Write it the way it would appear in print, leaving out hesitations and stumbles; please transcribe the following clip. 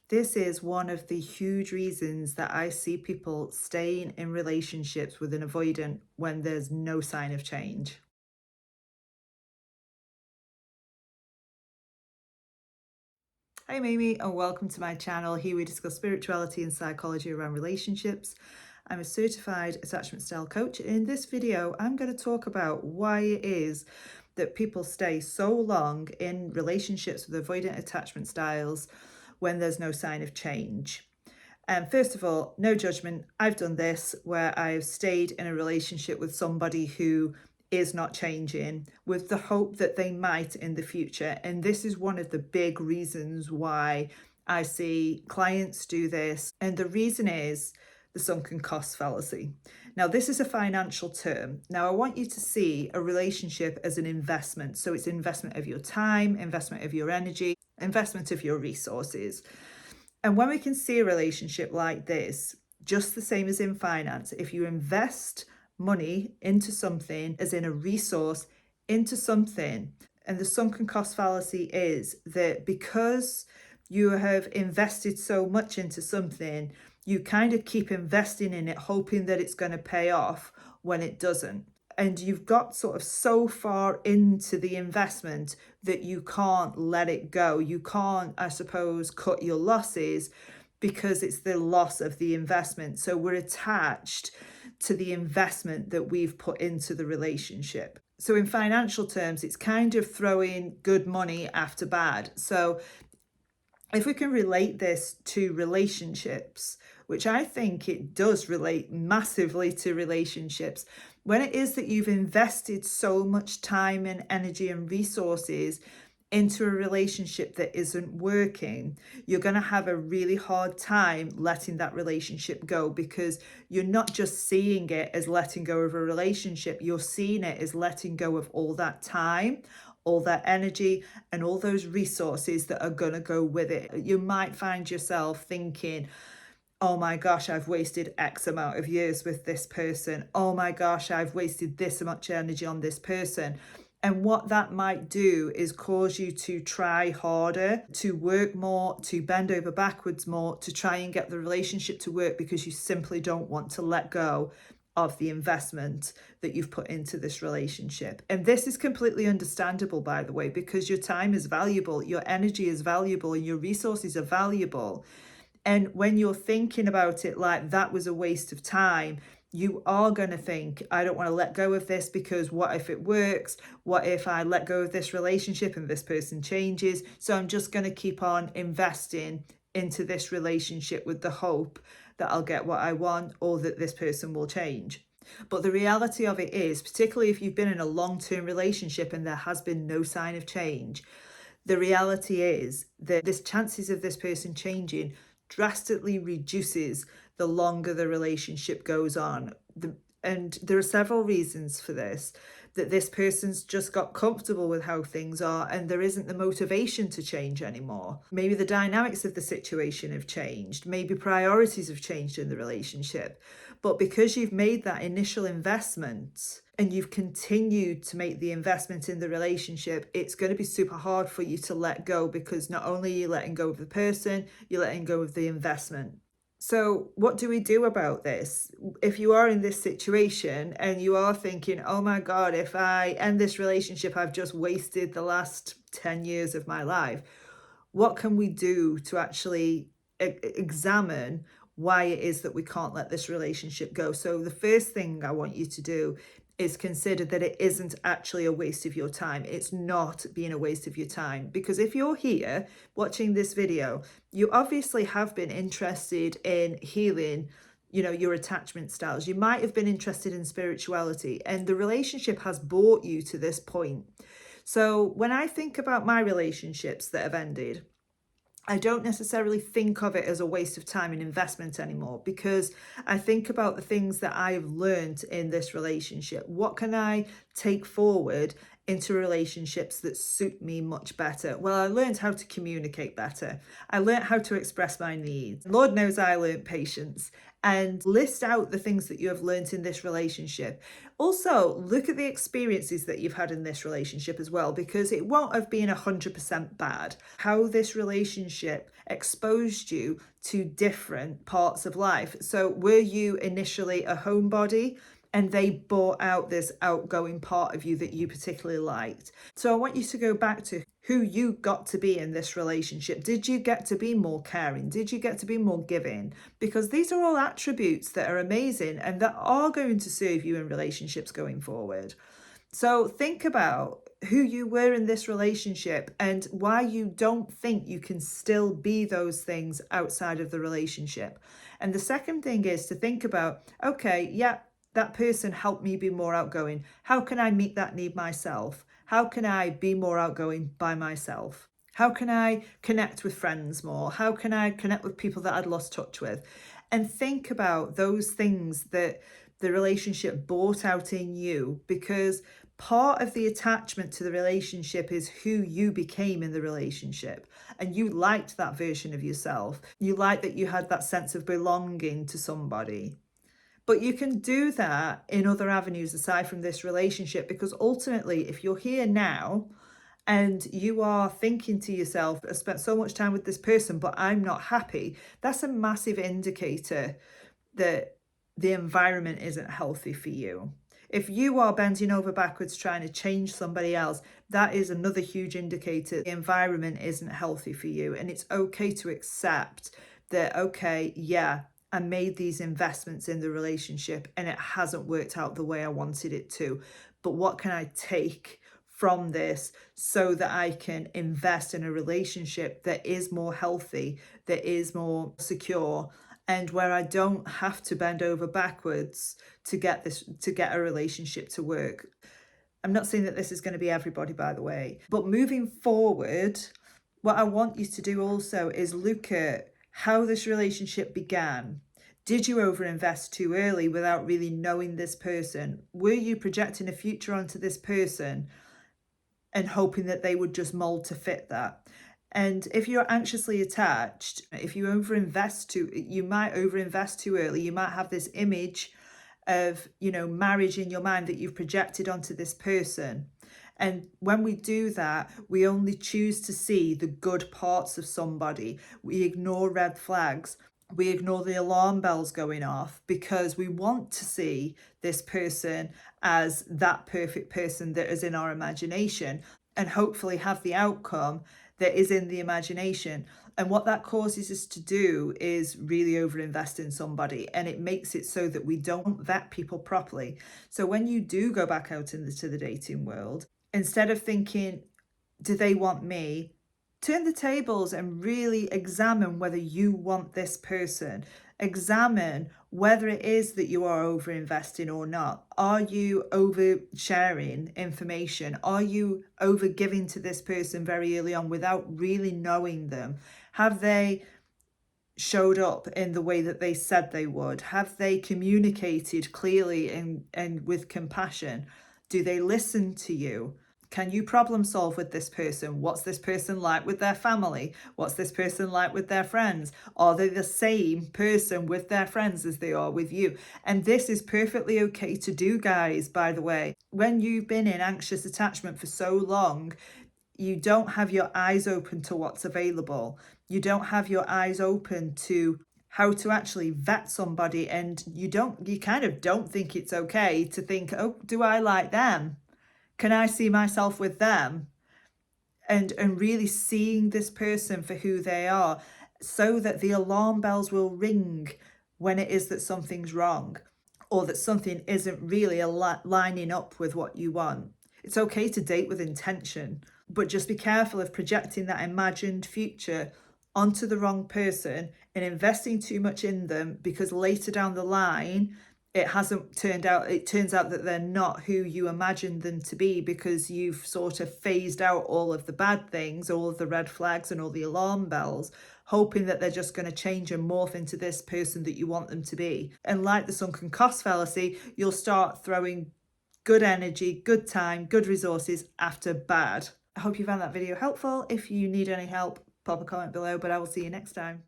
This is one of the huge reasons that I see people staying in relationships with an avoidant when there's no sign of change. Hi, I'm Amy, and welcome to my channel. Here we discuss spirituality and psychology around relationships. I'm a certified attachment style coach. In this video, I'm going to talk about why it is that people stay so long in relationships with avoidant attachment styles when there's no sign of change. First of all, no judgment. I've done this where I've stayed in a relationship with somebody who is not changing with the hope that they might in the future. And this is one of the big reasons why I see clients do this. And the reason is the sunken cost fallacy. Now, this is a financial term. Now, I want you to see a relationship as an investment. So it's investment of your time, investment of your energy, investment of your resources. And when we can see a relationship like this, just the same as in finance, if you invest money into something, as in a resource, into something, and the sunken cost fallacy is that because you have invested so much into something, you kind of keep investing in it, hoping that it's going to pay off when it doesn't. And you've got sort of so far into the investment that you can't let it go. You can't, I suppose, cut your losses because it's the loss of the investment. So we're attached to the investment that we've put into the relationship. So in financial terms, it's kind of throwing good money after bad. So if we can relate this to relationships, which I think it does relate massively to relationships, when it is that you've invested so much time and energy and resources into a relationship that isn't working, you're going to have a really hard time letting that relationship go, because you're not just seeing it as letting go of a relationship, you're seeing it as letting go of all that time, all that energy, and all those resources that are going to go with it. You might find yourself thinking, oh my gosh, I've wasted X amount of years with this person. Oh my gosh, I've wasted this much energy on this person. And what that might do is cause you to try harder, to work more, to bend over backwards more, to try and get the relationship to work, because you simply don't want to let go of the investment that you've put into this relationship. And this is completely understandable, by the way, because your time is valuable, your energy is valuable, and your resources are valuable. And when you're thinking about it like that was a waste of time, you are going to think, I don't want to let go of this, because what if it works? What if I let go of this relationship and this person changes? So I'm just going to keep on investing into this relationship with the hope that I'll get what I want, or that this person will change. But the reality of it is, particularly if you've been in a long-term relationship and there has been no sign of change, the reality is that the chances of this person changing drastically reduces the longer the relationship goes on. And there are several reasons for this, that this person's just got comfortable with how things are and there isn't the motivation to change anymore. Maybe the dynamics of the situation have changed. Maybe priorities have changed in the relationship. But because you've made that initial investment and you've continued to make the investment in the relationship, it's going to be super hard for you to let go, because not only are you letting go of the person, you're letting go of the investment. So what do we do about this? If you are in this situation and you are thinking, oh my God, if I end this relationship, I've just wasted the last 10 years of my life. What can we do to actually examine why it is that we can't let this relationship go? So the first thing I want you to do is consider that it isn't actually a waste of your time. It's not being a waste of your time, because if you're here watching this video, you obviously have been interested in healing, your attachment styles. You might have been interested in spirituality, and the relationship has brought you to this point. So when I think about my relationships that have ended, I don't necessarily think of it as a waste of time and investment anymore, because I think about the things that I've learned in this relationship. What can I take forward into relationships that suit me much better? Well, I learned how to communicate better. I learned how to express my needs. Lord knows I learned patience. And list out the things that you have learned in this relationship. Also, look at the experiences that you've had in this relationship as well, because it won't have been 100% bad. How this relationship exposed you to different parts of life. So, were you initially a homebody? And they brought out this outgoing part of you that you particularly liked. So I want you to go back to who you got to be in this relationship. Did you get to be more caring? Did you get to be more giving? Because these are all attributes that are amazing and that are going to serve you in relationships going forward. So think about who you were in this relationship and why you don't think you can still be those things outside of the relationship. And the second thing is to think about, okay, yeah, that person helped me be more outgoing. How can I meet that need myself? How can I be more outgoing by myself? How can I connect with friends more? How can I connect with people that I'd lost touch with? And think about those things that the relationship brought out in you, because part of the attachment to the relationship is who you became in the relationship. And you liked that version of yourself. You liked that you had that sense of belonging to somebody. But you can do that in other avenues aside from this relationship, because ultimately, if you're here now and you are thinking to yourself, I spent so much time with this person, but I'm not happy, that's a massive indicator that the environment isn't healthy for you. If you are bending over backwards trying to change somebody else, that is another huge indicator the environment isn't healthy for you. And it's okay to accept that, okay, yeah, I made these investments in the relationship and it hasn't worked out the way I wanted it to. But what can I take from this so that I can invest in a relationship that is more healthy, that is more secure, and where I don't have to bend over backwards to get a relationship to work. I'm not saying that this is going to be everybody, by the way, but moving forward, what I want you to do also is look at how this relationship began. Did you overinvest too early without really knowing this person? Were you projecting a future onto this person and hoping that they would just mold to fit that? And if you're anxiously attached, if you you might overinvest too early. You might have this image of, marriage in your mind that you've projected onto this person. And when we do that, we only choose to see the good parts of somebody. We ignore red flags. We ignore the alarm bells going off because we want to see this person as that perfect person that is in our imagination and hopefully have the outcome that is in the imagination. And what that causes us to do is really overinvest in somebody, and it makes it so that we don't vet people properly. So when you do go back out into the dating world, instead of thinking, do they want me? Turn the tables and really examine whether you want this person. Examine whether it is that you are over investing or not. Are you oversharing information? Are you over giving to this person very early on without really knowing them? Have they showed up in the way that they said they would? Have they communicated clearly and with compassion? Do they listen to you? Can you problem solve with this person? What's this person like with their family? What's this person like with their friends? Are they the same person with their friends as they are with you? And this is perfectly okay to do, guys, by the way. When you've been in anxious attachment for so long, you don't have your eyes open to what's available. You don't have your eyes open to how to actually vet somebody, and you kind of don't think it's okay to think, oh, do I like them? Can I see myself with them? And really seeing this person for who they are, so that the alarm bells will ring when it is that something's wrong, or that something isn't really lining up with what you want. It's okay to date with intention, but just be careful of projecting that imagined future onto the wrong person and investing too much in them, because later down the line, it turns out that they're not who you imagined them to be, because you've sort of phased out all of the bad things, all of the red flags and all the alarm bells, hoping that they're just going to change and morph into this person that you want them to be. And like the sunken cost fallacy, you'll start throwing good energy, good time, good resources after bad. I hope you found that video helpful. If you need any help, pop a comment below, but I will see you next time.